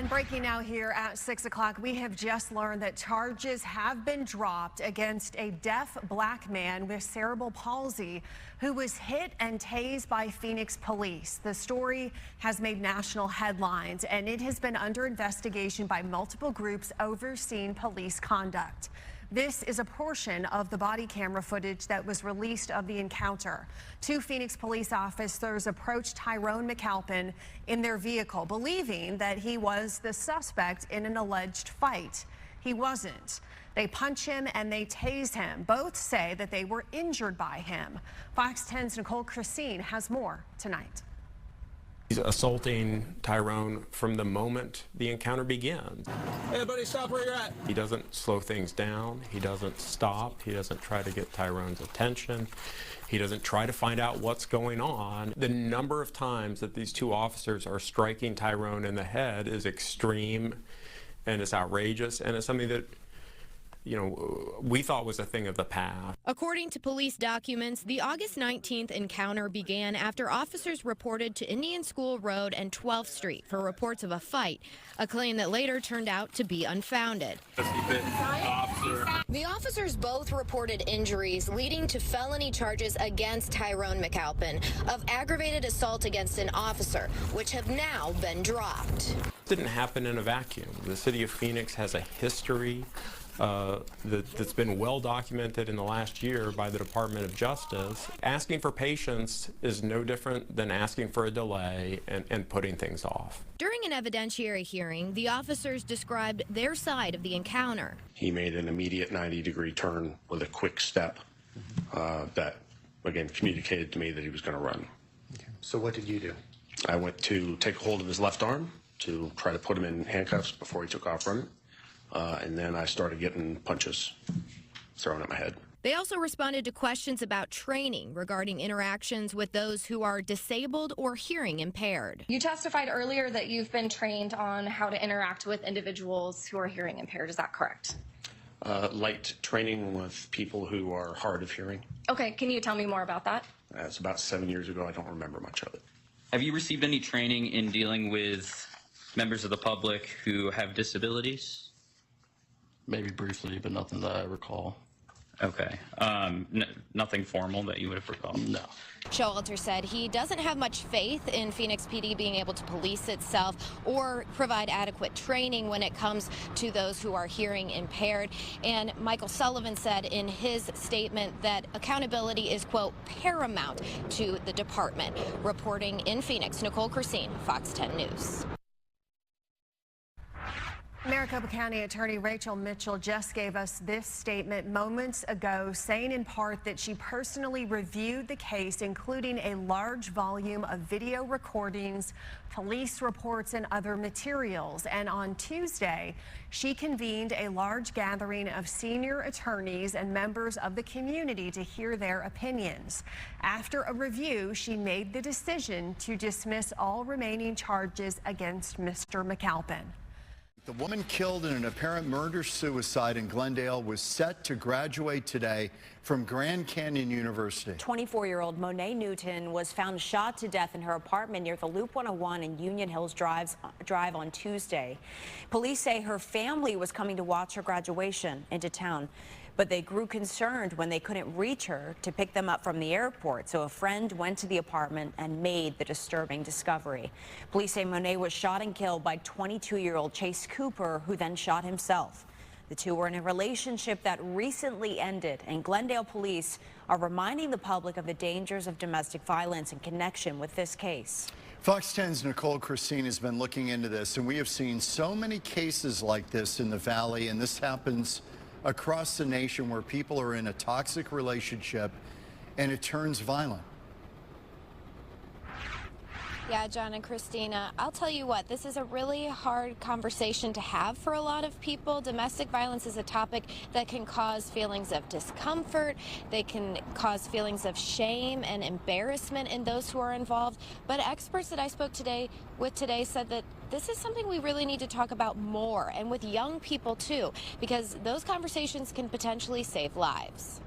And breaking now here at 6 o'clock, we have just learned that charges have been dropped against a deaf black man with cerebral palsy who was hit and tased by Phoenix police. The story has made national headlines, and it has been under investigation by multiple groups overseeing police conduct. This is a portion of the body camera footage that was released of the encounter. Two Phoenix police officers approached Tyrone McAlpin in their vehicle, believing that he was the suspect in an alleged fight. He wasn't. They punch him and they tase him. Both say that they were injured by him. Fox 10's Nicole Christine has more tonight. He's assaulting Tyrone from the moment the encounter begins. Hey, buddy, stop where you're at. He doesn't slow things down. He doesn't stop. He doesn't try to get Tyrone's attention. He doesn't try to find out what's going on. The number of times that these two officers are striking Tyrone in the head is extreme, and it's outrageous, and it's something that, you know, we thought was a thing of the past. According to police documents, the August 19th encounter began after officers reported to Indian School Road and 12th Street for reports of a fight, a claim that later turned out to be unfounded. The officers both reported injuries leading to felony charges against Tyrone McAlpin of aggravated assault against an officer, which have now been dropped. It didn't happen in a vacuum. The city of Phoenix has a history that's been well documented in the last year by the Department of Justice. Asking for patience is no different than asking for a delay and putting things off. During an evidentiary hearing, the officers described their side of the encounter. He made an immediate 90-degree turn with a quick step that, again, communicated to me that he was going to run. Okay. So what did you do? I went to take hold of his left arm to try to put him in handcuffs before he took off running. And then I started getting punches thrown at my head. They also responded to questions about training regarding interactions with those who are disabled or hearing impaired. You testified earlier that you've been trained on how to interact with individuals who are hearing impaired. Is that correct? Light training with people who are hard of hearing. Okay, can you tell me more about that? It's about 7 years ago. I don't remember much of it. Have you received any training in dealing with members of the public who have disabilities? Maybe briefly, but nothing that I recall. Okay. Nothing formal that you would have recalled? No. Showalter said he doesn't have much faith in Phoenix PD being able to police itself or provide adequate training when it comes to those who are hearing impaired. And Michael Sullivan said in his statement that accountability is, quote, paramount to the department. Reporting in Phoenix, Nicole Christine, Fox 10 News. Maricopa County Attorney Rachel Mitchell just gave us this statement moments ago, saying in part that she personally reviewed the case, including a large volume of video recordings, police reports, and other materials. And on Tuesday, she convened a large gathering of senior attorneys and members of the community to hear their opinions. After a review, she made the decision to dismiss all remaining charges against Mr. McAlpin. The woman killed in an apparent murder-suicide in Glendale was set to graduate today from Grand Canyon University. 24-year-old Monet Newton was found shot to death in her apartment near the Loop 101 and Union Hills Drive on Tuesday. Police say her family was coming to watch her graduation into town, but they grew concerned when they couldn't reach her to pick them up from the airport. So a friend went to the apartment and made the disturbing discovery. Police say Monet was shot and killed by 22-year-old Chase Cooper, who then shot himself. The two were in a relationship that recently ended, and Glendale police are reminding the public of the dangers of domestic violence in connection with this case. Fox 10's Nicole Christine has been looking into this, and we have seen so many cases like this in the Valley, and this happens across the nation where people are in a toxic relationship and it turns violent. Yeah, John and Christina, I'll tell you what, this is a really hard conversation to have for a lot of people. Domestic violence is a topic that can cause feelings of discomfort. They can cause feelings of shame and embarrassment in those who are involved. But experts that I spoke with today said that this is something we really need to talk about more, and with young people too, because those conversations can potentially save lives.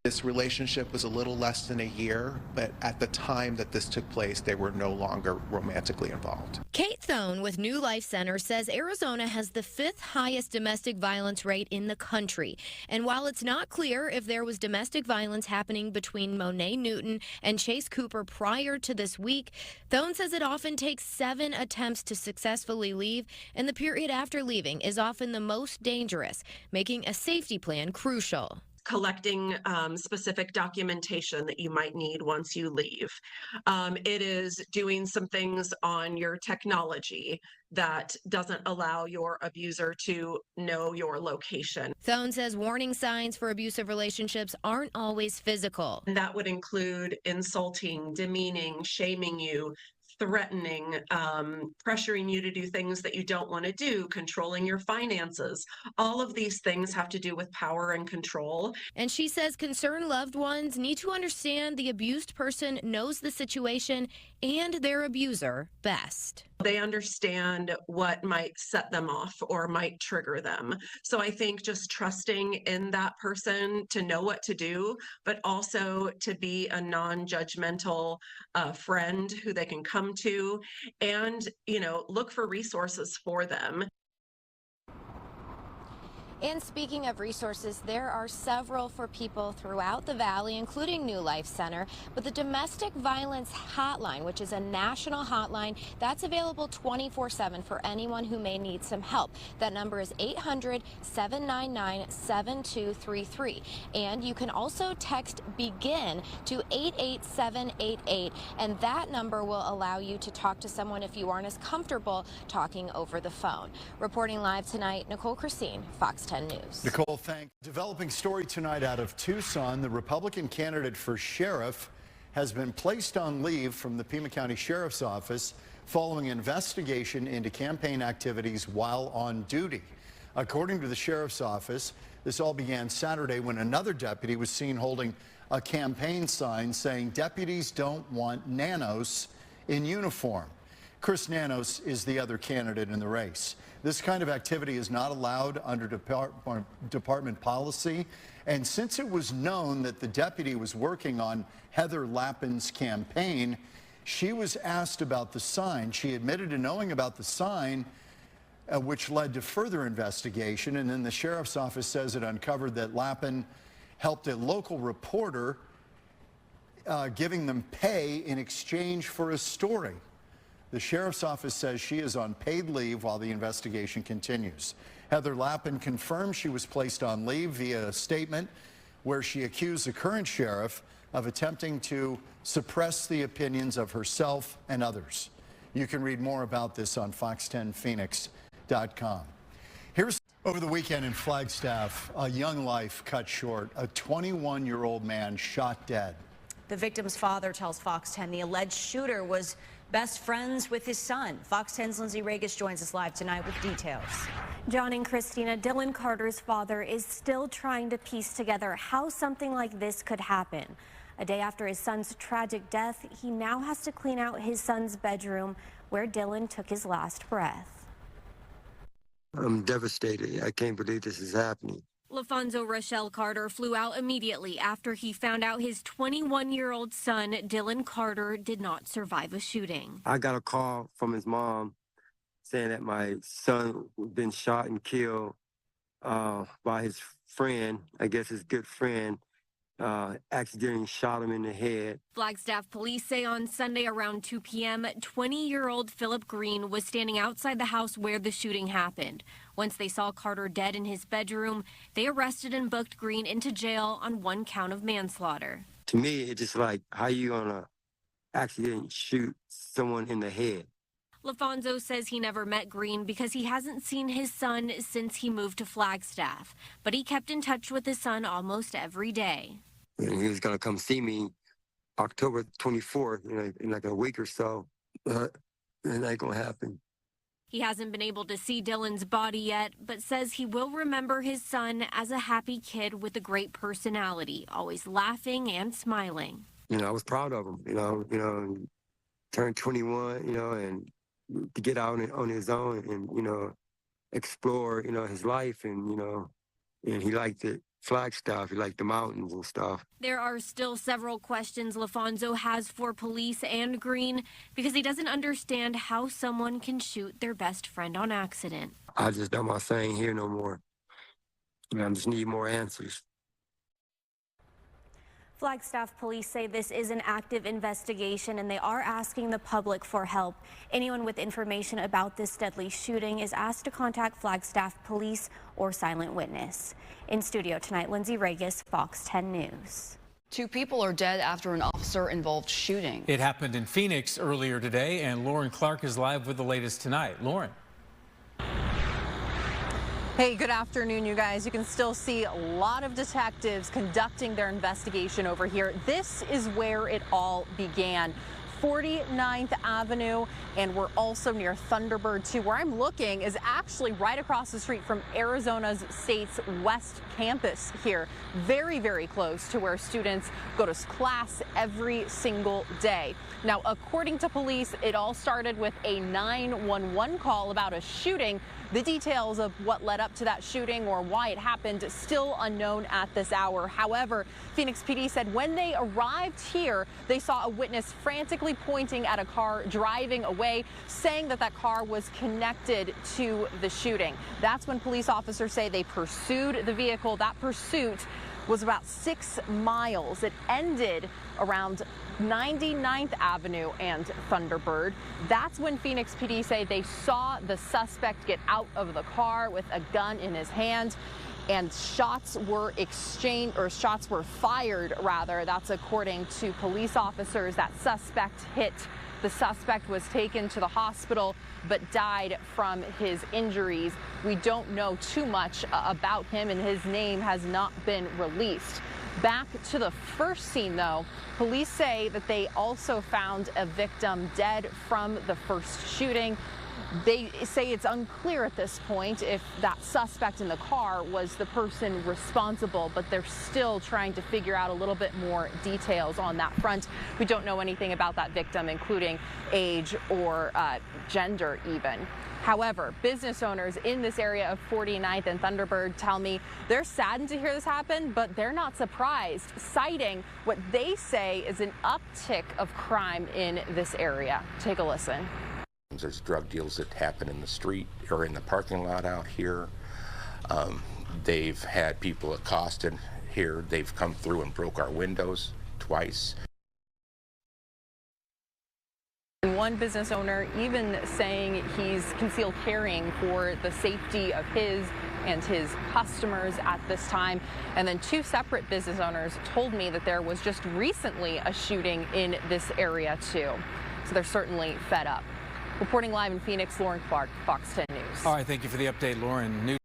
This relationship was a little less than a year, but at the time that this took place, they were no longer romantically involved. Kate Thone with New Life Center says Arizona has the 5th highest domestic violence rate in the country. And while it's not clear if there was domestic violence happening between Monet Newton and Chase Cooper prior to this week, Thone says it often takes 7 attempts to successfully leave, and the period after leaving is often the most dangerous, making a safety plan crucial. Collecting specific documentation that you might need once you leave. It is doing some things on your technology that doesn't allow your abuser to know your location. Thone says warning signs for abusive relationships aren't always physical. And that would include insulting, demeaning, shaming you, threatening, pressuring you to do things that you don't want to do, controlling your finances. All of these things have to do with power and control. And she says concerned loved ones need to understand the abused person knows the situation and their abuser best. They understand what might set them off or might trigger them. So I think just trusting in that person to know what to do, but also to be a non-judgmental friend who they can come to and, look for resources for them. And speaking of resources, there are several for people throughout the valley, including New Life Center. But the Domestic Violence Hotline, which is a national hotline, that's available 24/7 for anyone who may need some help. That number is 800-799-7233. And you can also text BEGIN to 88788. And that number will allow you to talk to someone if you aren't as comfortable talking over the phone. Reporting live tonight, Nicole Christine, Fox 10 News. Nicole, thanks. Developing story tonight out of Tucson. The Republican candidate for sheriff has been placed on leave from the Pima County Sheriff's Office following investigation into campaign activities while on duty. According to the Sheriff's Office, this all began Saturday when another deputy was seen holding a campaign sign saying deputies don't want nanos in uniform. Chris Nanos is the other candidate in the race. This kind of activity is not allowed under department policy. And since it was known that the deputy was working on Heather Lappin's campaign, she was asked about the sign. She admitted to knowing about the sign, which led to further investigation. And then the sheriff's office says it uncovered that Lappin helped a local reporter, giving them pay in exchange for a story. The sheriff's office says she is on paid leave while the investigation continues. Heather Lappin confirmed she was placed on leave via a statement where she accused the current sheriff of attempting to suppress the opinions of herself and others. You can read more about this on fox10phoenix.com. Here's over the weekend in Flagstaff, a young life cut short. A 21-year-old man shot dead. The victim's father tells Fox 10 the alleged shooter was best friends with his son. Fox 10's Lindsay Regis joins us live tonight with details. John and Christina, Dylan Carter's father is still trying to piece together how something like this could happen. A day after his son's tragic death, he now has to clean out his son's bedroom where Dylan took his last breath. I'm devastated. I can't believe this is happening. LaFonso Rochelle Carter flew out immediately after he found out his 21-year-old son, Dylan Carter, did not survive a shooting. I got a call from his mom saying that my son had been shot and killed by his friend, I guess his good friend, accidentally shot him in the head. Flagstaff police say on Sunday around 2 p.m., 20-year-old Philip Green was standing outside the house where the shooting happened. Once they saw Carter dead in his bedroom, they arrested and booked Green into jail on 1 count of manslaughter. To me, it's just like, how you gonna accidentally shoot someone in the head? LaFonso says he never met Green because he hasn't seen his son since he moved to Flagstaff, but he kept in touch with his son almost every day. And he was gonna come see me October 24th, in like a week or so, but it ain't gonna happen. He hasn't been able to see Dylan's body yet, but says he will remember his son as a happy kid with a great personality, always laughing and smiling. I was proud of him, turned 21, and to get out on his own and, explore, his life and he liked it. Flagstaff, like the mountains and stuff. There are still several questions LaFonso has for police and Green because he doesn't understand how someone can shoot their best friend on accident. I just don't want to ain't here no more. I just need more answers. Flagstaff police say this is an active investigation and they are asking the public for help. Anyone with information about this deadly shooting is asked to contact Flagstaff police or Silent Witness. In studio tonight, Lindsay Regis, Fox 10 News. 2 people are dead after an officer-involved shooting. It happened in Phoenix earlier today, and Lauren Clark is live with the latest tonight. Lauren. Hey, good afternoon, you guys. You can still see a lot of detectives conducting their investigation over here. This is where it all began. 49th Avenue, and we're also near Thunderbird too. Where I'm looking is actually right across the street from Arizona State's West Campus here. Very, very close to where students go to class every single day. Now, according to police, it all started with a 911 call about a shooting. The details of what led up to that shooting or why it happened still unknown at this hour. However, Phoenix PD said when they arrived here, they saw a witness frantically pointing at a car driving away, saying that that car was connected to the shooting. That's when police officers say they pursued the vehicle. That pursuit was about 6 miles. It ended around 99th Avenue and Thunderbird. That's when Phoenix PD say they saw the suspect get out of the car with a gun in his hand, and shots were exchanged, or shots were fired rather. That's according to police officers. That suspect hit. The suspect was taken to the hospital but died from his injuries. We don't know too much about him, and his name has not been released. Back to the first scene, though, police say that they also found a victim dead from the first shooting. They say it's unclear at this point if that suspect in the car was the person responsible, but they're still trying to figure out a little bit more details on that front. We don't know anything about that victim, including age or gender even. However, business owners in this area of 49th and Thunderbird tell me they're saddened to hear this happen, but they're not surprised, citing what they say is an uptick of crime in this area. Take a listen. There's drug deals that happen in the street or in the parking lot out here. They've had people accosted here. They've come through and broke our windows twice. And one business owner even saying he's concealed carrying for the safety of his and his customers at this time. And then 2 separate business owners told me that there was just recently a shooting in this area too. So they're certainly fed up. Reporting live in Phoenix, Lauren Clark, Fox 10 News. All right, thank you for the update, Lauren.